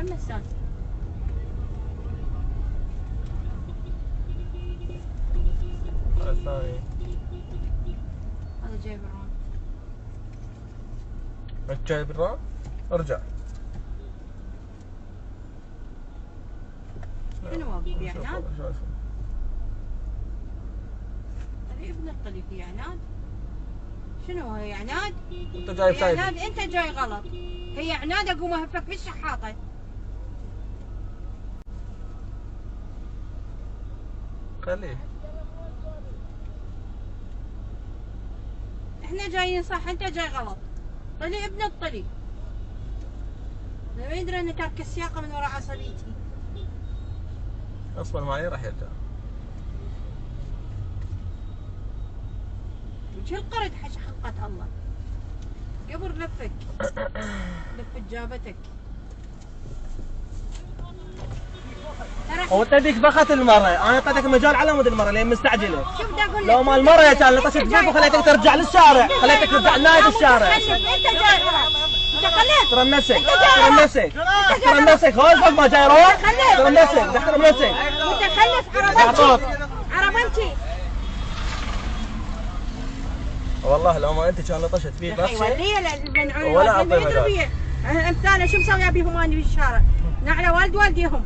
يم السان. الثاني هذا جاي برون. انت جاي بالرام؟ ارجع. شنو واقف في عناد؟ طلي ابن الطلي في عناد. شنو هي عناد؟ انت جاي هي عناد، انت جاي غلط. هي عناد اقوم اهفك في الشحاطه. خليه. احنا جايين صح، انت جاي غلط. طلي ابن الطلي. ما يدري ان ترك السياقه من وراء عصبيتي. اصبر معي راح يرجع. وش القرد حش خلقة الله. قبر لفك. لفت جابتك. هو انت ديك بخت المره، انا اعطيتك مجال على مود المره لين مستعجله. شوف دا اقول لك. لو ما المره كان لطشت فيك وخليتك ترجع للشارع، خليتك ترجع نايد الشارع. انت جاي غلط. انت خليت. ترى نفسك، ترى نفسك، ترى نفسك، خلاص ما جاي روح. ترى نفسك، تحترم نفسك. متخلف عربنتي. عربنتي. والله لو ما انت كان لطشت فيك يا اخي وليه المنعوين ولا اعطي مجال. امثاله شو مسوي بيهم اني بالشارع؟ نعلى والد والديهم.